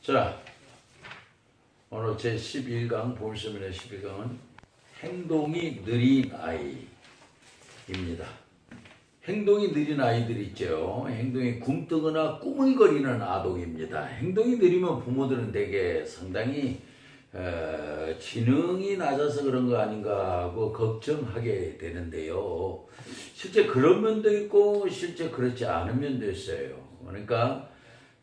자, 오늘 제 11강 보물세미나 11강은 행동이 느린 아이입니다. 행동이 느린 아이들 있죠. 행동이 굼뜨거나 꾸물거리는 아동입니다. 행동이 느리면 부모들은 되게 상당히 지능이 낮아서 그런 거 아닌가 하고 걱정하게 되는데요. 실제 그런 면도 있고 실제 그렇지 않은 면도 있어요. 그러니까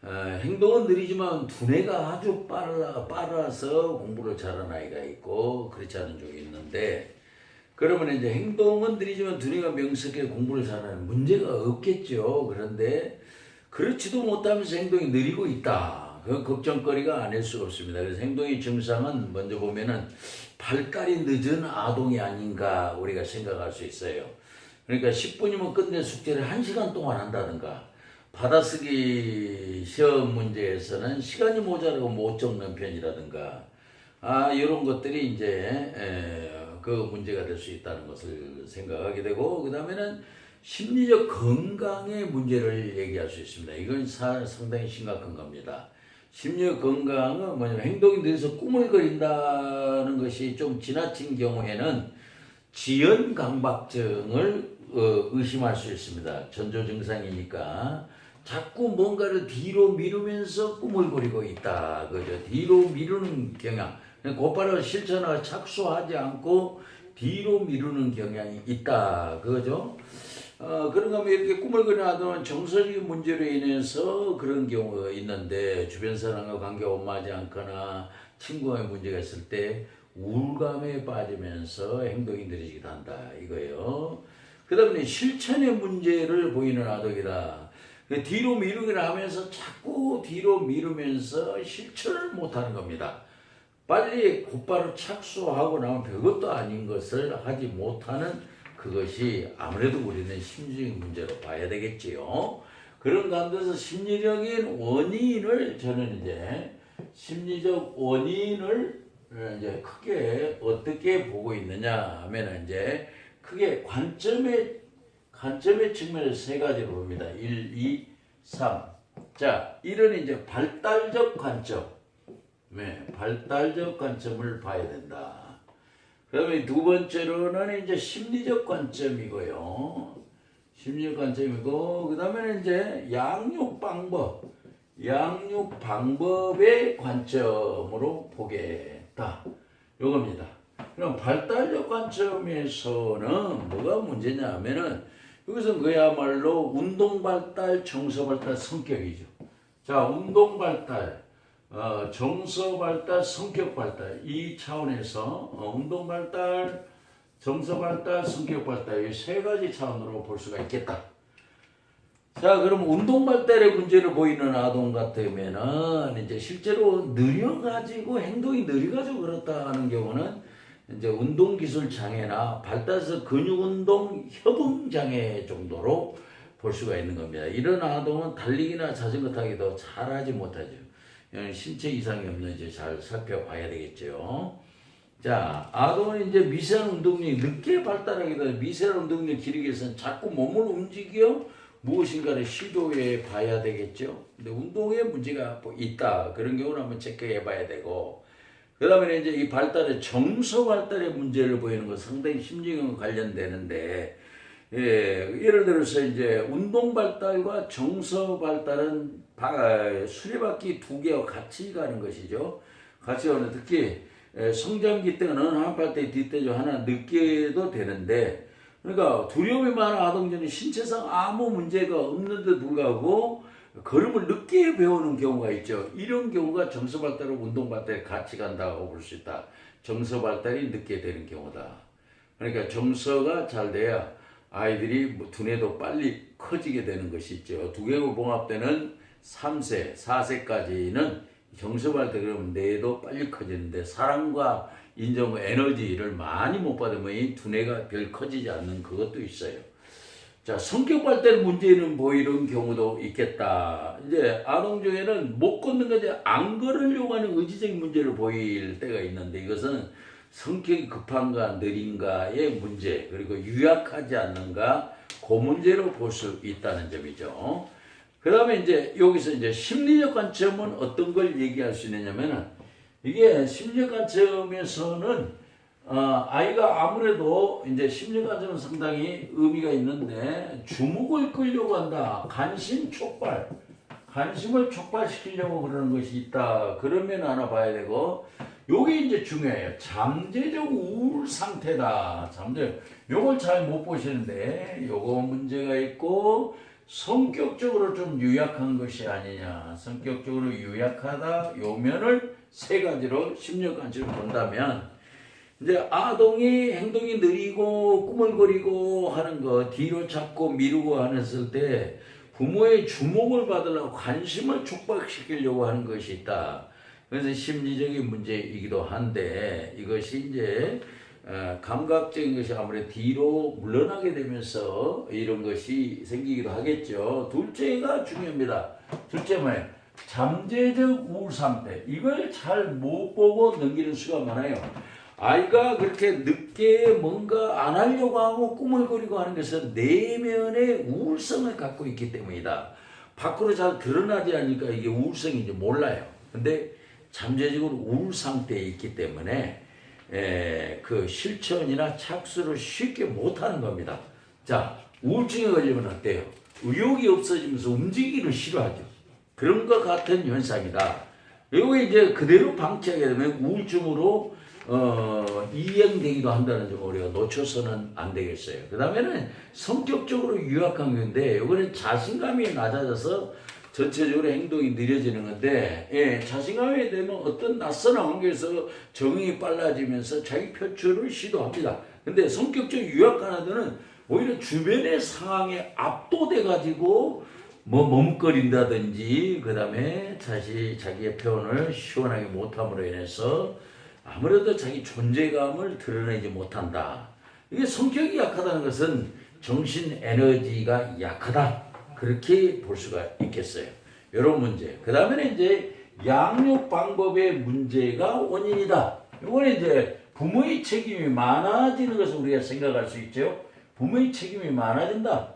행동은 느리지만 두뇌가 아주 빨라서 공부를 잘하는 아이가 있고 그렇지 않은 쪽이 있는데, 그러면 이제 행동은 느리지만 두뇌가 명석하게 공부를 잘하는 문제가 없겠죠. 그런데 그렇지도 못하면서 행동이 느리고 있다. 그건 걱정거리가 아닐 수가 없습니다. 그래서 행동의 증상은 먼저 보면은 발달이 늦은 아동이 아닌가 우리가 생각할 수 있어요. 그러니까 10분이면 끝낸 숙제를 1시간 동안 한다든가, 받아쓰기 시험 문제에서는 시간이 모자라고 못 적는 편이라든가, 이런 것들이 이제 그 문제가 될 수 있다는 것을 생각하게 되고, 그 다음에는 심리적 건강의 문제를 얘기할 수 있습니다. 이건 상당히 심각한 겁니다. 심리적 건강은 뭐냐면 행동이 느려서 꾸물거린다는 것이 좀 지나친 경우에는 지연강박증을 의심할 수 있습니다. 전조 증상이니까 자꾸 뭔가를 뒤로 미루면서 꾸물거리고 있다. 그죠? 뒤로 미루는 경향. 곧바로 실천하고 착수하지 않고 뒤로 미루는 경향이 있다. 그죠? 그런가 하면 이렇게 꾸물거리는 아동은 정서적인 문제로 인해서 그런 경우가 있는데, 주변 사람과 관계가 원만하지 않거나 친구와의 문제가 있을 때 우울감에 빠지면서 행동이 느려지기도 한다. 이거예요. 그 다음에 실천의 문제를 보이는 아동이다. 뒤로 미루기를 하면서 자꾸 뒤로 미루면서 실천을 못하는 겁니다. 빨리 곧바로 착수하고 나면 별것도 아닌 것을 하지 못하는 그것이 아무래도 우리는 심리적인 문제로 봐야 되겠지요. 그런 가운데서 심리적 원인을 이제 크게 어떻게 보고 있느냐 하면 이제 크게 관점의 측면에서 세 가지로 봅니다. 1, 2, 3. 자, 1은 이제 발달적 관점. 발달적 관점을 봐야 된다. 그다음에 두 번째로는 이제 심리적 관점이고요. 심리적 관점이고, 그 다음에는 이제 양육 방법의 관점으로 보겠다. 요겁니다. 그럼 발달적 관점에서는 뭐가 문제냐 하면은, 여기서 그야말로 운동 발달, 정서 발달, 성격이죠. 자, 운동 발달, 정서 발달, 성격 발달, 이 차원에서 운동 발달, 정서 발달, 성격 발달, 이 세 가지 차원으로 볼 수가 있겠다. 자, 그럼 운동 발달의 문제를 보이는 아동 같으면은 이제 실제로 느려가지고 행동이 느려가지고 그렇다는 경우는 이제 운동기술 장애나 발달성 근육운동 협응 장애 정도로 볼 수가 있는 겁니다. 이런 아동은 달리기나 자전거 타기도 잘하지 못하죠. 신체 이상이 없는지 잘 살펴봐야 되겠죠. 자, 아동은 이제 미세한 운동력이 늦게 발달하게 되면 미세한 운동력 기르기 위해서는 자꾸 몸을 움직여 무엇인가를 시도해 봐야 되겠죠. 근데 운동에 문제가 있다. 그런 경우는 한번 체크해 봐야 되고, 그 다음에 이제 이 발달의 정서 발달의 문제를 보이는 건 상당히 심리와 관련되는데, 예를 들어서 이제 운동 발달과 정서 발달은 수레바퀴 두 개와 같이 가는 것이죠. 같이 가는, 특히 성장기 때는 한 발대 뒷대죠. 하나 늦게도 되는데, 그러니까 두려움이 많은 아동들은 신체상 아무 문제가 없는데도 불구하고 걸음을 늦게 배우는 경우가 있죠. 이런 경우가 정서 발달과 운동 발달이 같이 간다고 볼 수 있다. 정서 발달이 늦게 되는 경우다. 그러니까 정서가 잘 돼야 아이들이 두뇌도 빨리 커지게 되는 것이 있죠. 두 개가 봉합되는 3세, 4세까지는 정서 발달, 그러면 뇌도 빨리 커지는데 사랑과 인정과 에너지를 많이 못 받으면 이 두뇌가 별 커지지 않는 그것도 있어요. 자, 성격 발달 문제는 보이는 경우도 있겠다. 이제 아동 중에는 못 걷는 것이 안 걸으려고 하는 의지적인 문제를 보일 때가 있는데, 이것은 성격이 급한가 느린가의 문제, 그리고 유약하지 않는가 그 문제로 볼 수 있다는 점이죠. 그 다음에 이제 여기서 이제 심리적 관점은 어떤 걸 얘기할 수 있느냐면은 이게 심리적 관점에서는 아이가 아무래도 이제 심리적 관점은 상당히 의미가 있는데 주목을 끌려고 한다. 관심을 촉발시키려고 그러는 것이 있다. 그런 면 하나 봐야 되고 요게 이제 중요해요. 잠재적 우울 상태다. 요걸 잘 못 보시는데 요거 문제가 있고 성격적으로 좀 유약한 것이 아니냐. 성격적으로 유약하다. 요 면을 세 가지로 심리적 관점을 본다면 이제 아동이 행동이 느리고 꾸물거리고 하는 거 뒤로 잡고 미루고 하는 때 부모의 주목을 받으려고 관심을 촉발시키려고 하는 것이 있다. 그래서 심리적인 문제이기도 한데 이것이 이제 감각적인 것이 아무래도 뒤로 물러나게 되면서 이런 것이 생기기도 하겠죠. 둘째가 중요합니다. 둘째 뭐예요? 잠재적 우울 상태. 이걸 잘 못 보고 넘기는 수가 많아요. 아이가 그렇게 늦게 뭔가 안 하려고 하고 꾸물거리고 하는 것은 내면의 우울성을 갖고 있기 때문이다. 밖으로 잘 드러나지 않으니까 이게 우울성인지 몰라요. 근데 잠재적으로 우울 상태에 있기 때문에 그 실천이나 착수를 쉽게 못하는 겁니다. 자, 우울증에 걸리면 어때요? 의욕이 없어지면서 움직이기를 싫어하죠. 그런 것 같은 현상이다. 이거 이제 그대로 방치하게 되면 우울증으로 이행되기도 한다는 점을 우리가 놓쳐서는 안 되겠어요. 그 다음에는 성격적으로 유약한 건데, 이거는 자신감이 낮아져서 전체적으로 행동이 느려지는 건데, 자신감이 되면 어떤 낯선 환경에서 적응이 빨라지면서 자기 표출을 시도합니다. 근데 성격적 유약한 아들은 오히려 주변의 상황에 압도돼가지고 머뭇거린다든지, 그 다음에 자기의 표현을 시원하게 못함으로 인해서 아무래도 자기 존재감을 드러내지 못한다. 이게 성격이 약하다는 것은 정신 에너지가 약하다. 그렇게 볼 수가 있겠어요. 이런 문제. 그 다음에 이제 양육 방법의 문제가 원인이다. 이거는 이제 부모의 책임이 많아지는 것을 우리가 생각할 수 있죠. 부모의 책임이 많아진다.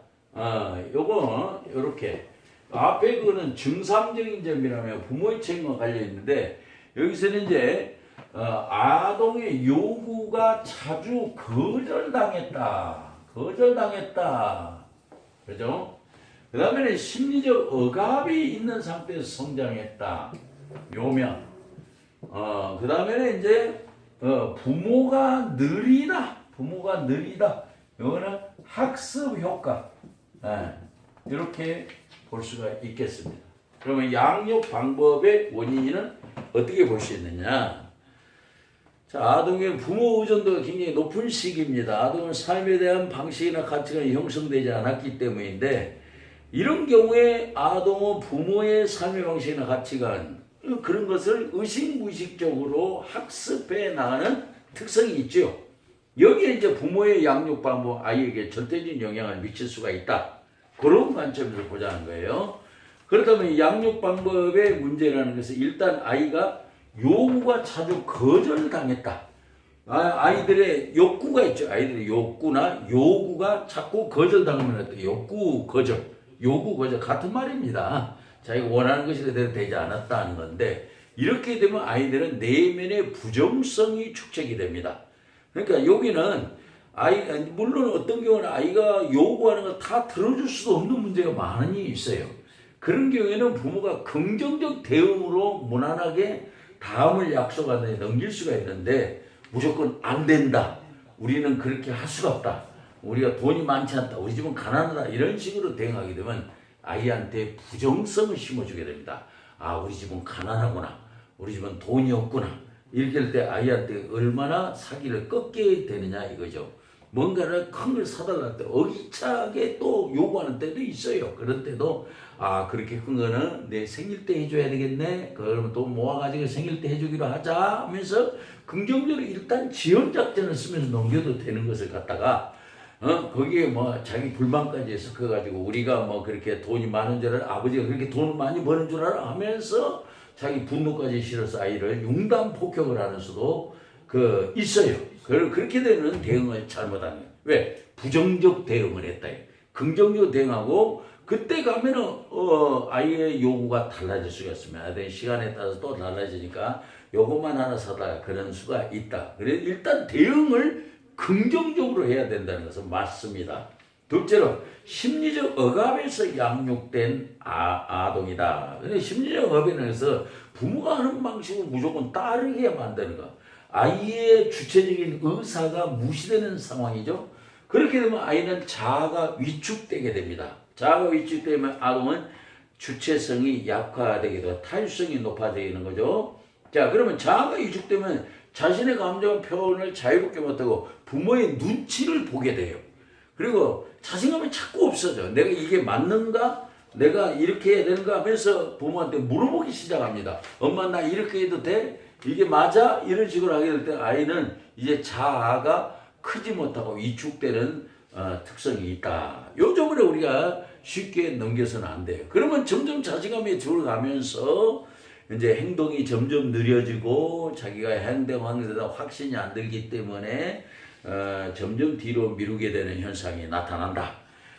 요거 요렇게 앞에 그거는 증상적인 점이라면 부모의 책임과 관련 있는데 여기서는 이제 아동의 요구가 자주 거절당했다. 그죠? 그 다음에는 심리적 억압이 있는 상태에서 성장했다. 요면. 그 다음에는 이제 부모가 느리다. 이거는 학습 효과. 이렇게 볼 수가 있겠습니다. 그러면 양육 방법의 원인은 어떻게 볼 수 있느냐? 자, 아동의 부모 의존도가 굉장히 높은 시기입니다. 아동은 삶에 대한 방식이나 가치가 형성되지 않았기 때문인데 이런 경우에 아동은 부모의 삶의 방식이나 가치관 그런 것을 의식무의식적으로 학습해 나가는 특성이 있죠. 여기에 이제 부모의 양육 방법 아이에게 절대적인 영향을 미칠 수가 있다. 그런 관점에서 보자는 거예요. 그렇다면 양육 방법의 문제라는 것은 일단 아이가 요구가 자주 거절당했다. 아이들의 욕구가 있죠. 아이들의 욕구나 요구가 자꾸 거절당하면 어때요? 욕구 거절 같은 말입니다. 자기가 원하는 것이 그대로 되지 않았다는 건데 이렇게 되면 아이들은 내면의 부정성이 축적이 됩니다. 그러니까 여기는 물론 어떤 경우는 아이가 요구하는 걸 다 들어줄 수도 없는 문제가 많이 있어요. 그런 경우에는 부모가 긍정적 대응으로 무난하게 다음을 약속하는데 넘길 수가 있는데 무조건 안 된다. 우리는 그렇게 할 수가 없다. 우리가 돈이 많지 않다. 우리 집은 가난하다. 이런 식으로 대응하게 되면 아이한테 부정성을 심어주게 됩니다. 우리 집은 가난하구나. 우리 집은 돈이 없구나. 이렇게 할 때 아이한테 얼마나 사기를 꺾게 되느냐 이거죠. 뭔가를 큰 걸 사달랄 때 어기차게 또 요구하는 때도 있어요. 그런 때도 그렇게 큰 거는 내 생일 때 해줘야 되겠네. 그러면 돈 모아가지고 생일 때 해주기로 하자 하면서 긍정적으로 일단 지원 작전을 쓰면서 넘겨도 되는 것을 갖다가 거기에 뭐 자기 불만까지 해서 그래가지고 우리가 뭐 그렇게 돈이 많은 줄 알아, 아버지가 그렇게 돈 많이 버는 줄 알아 하면서 자기 분노까지 실어서 아이를 융단 폭격을 하는 수도 있어요. 그렇게 되는 대응을 잘못하는 거예요. 왜? 부정적 대응을 했다. 긍정적 대응하고 그때 가면은 아이의 요구가 달라질 수가 있습니다. 아이의 시간에 따라서 또 달라지니까 요것만 하나 사다가 그런 수가 있다. 그래 일단 대응을 긍정적으로 해야 된다는 것은 맞습니다. 둘째로 심리적 억압에서 양육된 아동이다. 근데 심리적 억압에서 부모가 하는 방식을 무조건 따르게 만드는 거. 아이의 주체적인 의사가 무시되는 상황이죠. 그렇게 되면 아이는 자아가 위축되게 됩니다. 자아가 위축되면 아동은 주체성이 약화되게 되고 탈수성이 높아지는 거죠. 자, 그러면 자아가 위축되면 자신의 감정 표현을 자유롭게 못하고 부모의 눈치를 보게 돼요. 그리고 자신감이 자꾸 없어져. 내가 이게 맞는가? 내가 이렇게 해야 되는가 하면서 부모한테 물어보기 시작합니다. 엄마 나 이렇게 해도 돼? 이게 맞아? 이런 식으로 하게 될 때 아이는 이제 자아가 크지 못하고 위축되는 특성이 있다. 요 점을 우리가 쉽게 넘겨서는 안 돼요. 그러면 점점 자신감이 줄어가면서 이제 행동이 점점 느려지고 자기가 행동하는 데다 확신이 안 들기 때문에 점점 뒤로 미루게 되는 현상이 나타난다.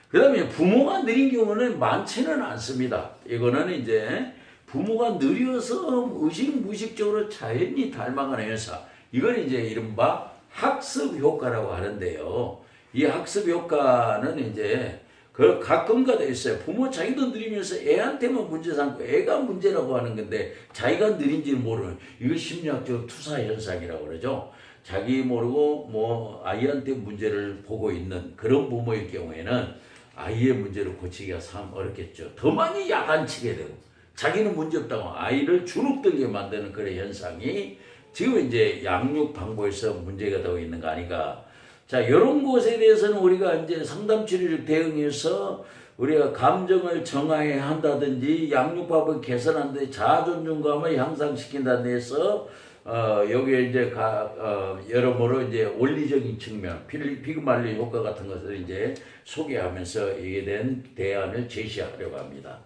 그 다음에 부모가 느린 경우는 많지는 않습니다. 이거는 이제 부모가 느려서 의식무의식적으로 자연히 닮아가는 현상. 이건 이제 이른바 학습 효과라고 하는데요. 이 학습 효과는 이제 그 가끔가다 있어요. 부모 자기도 느리면서 애한테만 문제 삼고 애가 문제라고 하는 건데 자기가 느린지는 모르는 이거 심리학적으로 투사 현상이라고 그러죠. 자기 모르고 뭐 아이한테 문제를 보고 있는 그런 부모의 경우에는 아이의 문제를 고치기가 참 어렵겠죠. 더 많이 야단치게 되고 자기는 문제 없다고 아이를 주눅들게 만드는 그런 현상이 지금 이제 양육 방법에서 문제가 되고 있는 거 아닌가. 자, 이런 것에 대해서는 우리가 이제 상담 치료를 대응해서 우리가 감정을 정화해야 한다든지 양육법을 개선한다든지 자아 존중감을 향상시킨다는 데서 여기에 이제 여러모로 이제 원리적인 측면, 피그말리 효과 같은 것을 이제 소개하면서 이에 대한 대안을 제시하려고 합니다.